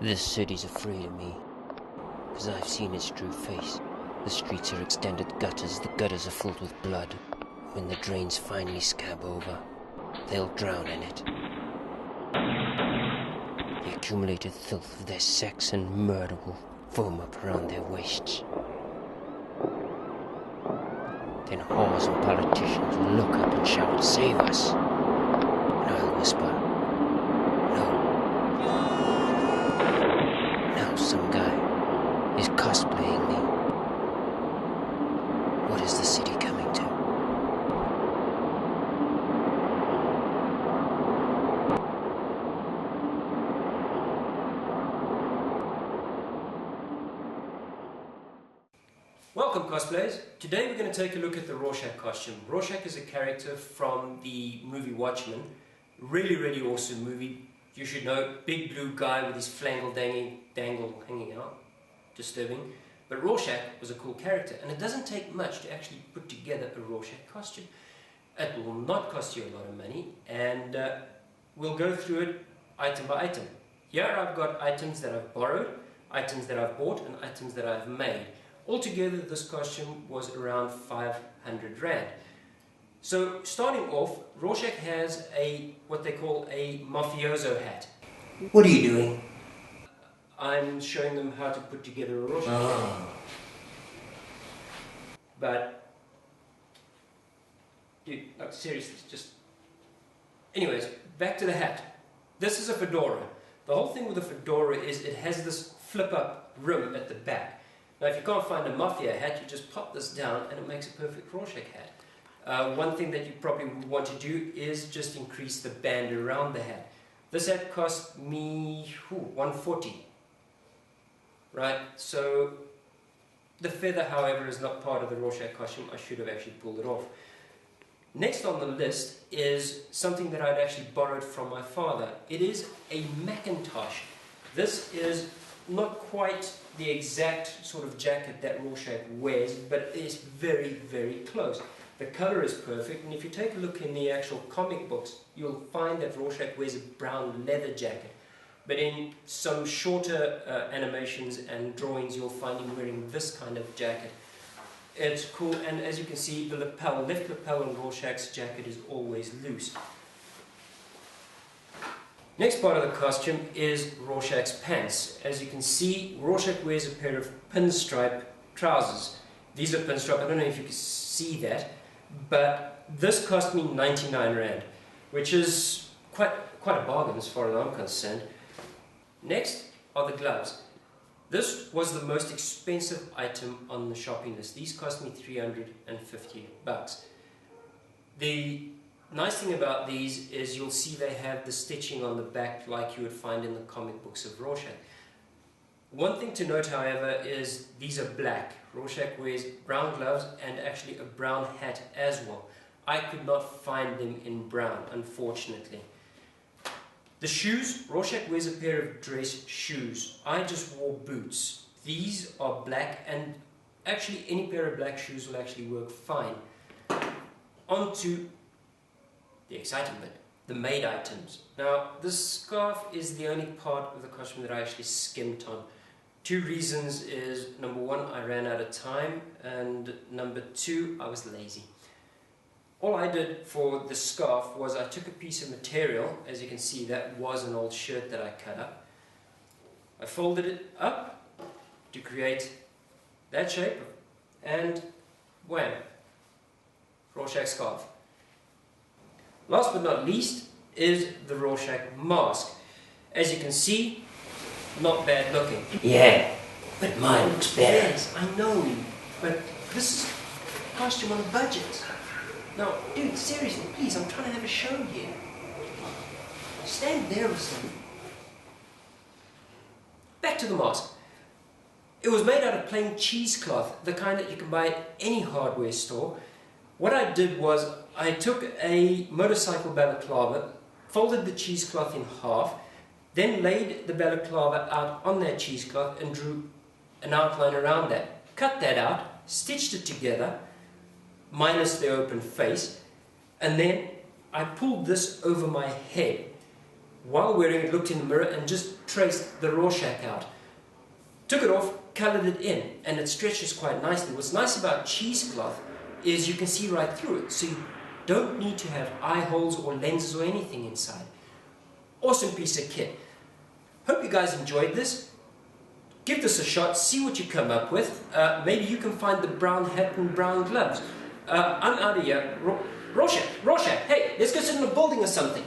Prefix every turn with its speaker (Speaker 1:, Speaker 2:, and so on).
Speaker 1: This city's afraid of me, 'cause I've seen its true face. The streets are extended gutters, the gutters are filled with blood. When the drains finally scab over, they'll drown in it. The accumulated filth of their sex and murder will foam up around their waists. Then whores and politicians will look up and shout, "Save us!" And I'll whisper, "No." Now some guy is cosplaying me. What is the city coming to?
Speaker 2: Welcome, cosplayers. Today we're going to take a look at the Rorschach costume. Rorschach is a character from the movie Watchmen. Really awesome movie. You should know, big blue guy with his flangle dangle hanging out. Disturbing. But Rorschach was a cool character, and it doesn't take much to actually put together a Rorschach costume. It will not cost you a lot of money, and we'll go through it item by item. Here I've got items that I've borrowed, items that I've bought, and items that I've made. Altogether, this costume was around 500 Rand. So, starting off, Rorschach has what they call a Mafioso hat. What are you doing? I'm showing them how to put together a Rorschach hat. But, dude, like, seriously, just... Anyways, back to the hat. This is a fedora. The whole thing with a fedora is it has this flip-up rim at the back. Now, if you can't find a mafia hat, you just pop this down and it makes a perfect Rorschach hat. One thing that you probably would want to do is just increase the band around the hat. This hat cost me $140. Right, so the feather, however, is not part of the Rorschach costume. I should have actually pulled it off. Next on the list is something that I'd actually borrowed from my father. It is a Macintosh. This is not quite the exact sort of jacket that Rorschach wears, but it is very close. The color is perfect, and if you take a look in the actual comic books, you'll find that Rorschach wears a brown leather jacket. But in some shorter animations and drawings, you'll find him wearing this kind of jacket. It's cool, and as you can see, the left lapel on Rorschach's jacket is always loose. Next part of the costume is Rorschach's pants. As you can see, Rorschach wears a pair of pinstripe trousers. These are pinstripe, I don't know if you can see that, but this cost me 99 Rand, which is quite a bargain as far as I'm concerned. Next are the gloves. This was the most expensive item on the shopping list. These cost me 350 bucks. The nice thing about these is you'll see they have the stitching on the back like you would find in the comic books of Rorschach. One thing to note, however, is these are black. Rorschach wears brown gloves and actually a brown hat as well. I could not find them in brown, unfortunately. The shoes, Rorschach wears a pair of dress shoes. I just wore boots. These are black, and actually any pair of black shoes will actually work fine. On to the exciting bit, the made items. Now, this scarf is the only part of the costume that I actually skimped on. Two reasons is, number one, I ran out of time, and number two, I was lazy. All I did for the scarf was I took a piece of material, as you can see, that was an old shirt that I cut up. I folded it up to create that shape, and wham, Rorschach scarf. Last but not least is the Rorschach mask. As you can see, not bad looking.
Speaker 1: Yeah, but mine looks better.
Speaker 2: Yes, I know, but this is a costume on a budget. Now, dude, seriously, please, I'm trying to have a show here. Stand there or something. Back to the mask. It was made out of plain cheesecloth, the kind that you can buy at any hardware store. What I did was I took a motorcycle balaclava, folded the cheesecloth in half, then laid the balaclava out on that cheesecloth and drew an outline around that. Cut that out, stitched it together, minus the open face, and then I pulled this over my head. while wearing it, looked in the mirror and just traced the Rorschach out. Took it off, coloured it in, and it stretches quite nicely. What's nice about cheesecloth is you can see right through it, so you don't need to have eye holes or lenses or anything inside. Awesome piece of kit. Hope you guys enjoyed this. Give this a shot, see what you come up with. Maybe you can find the brown hat and brown gloves. I'm out of here. Rorschach, hey, let's go sit in a building or something.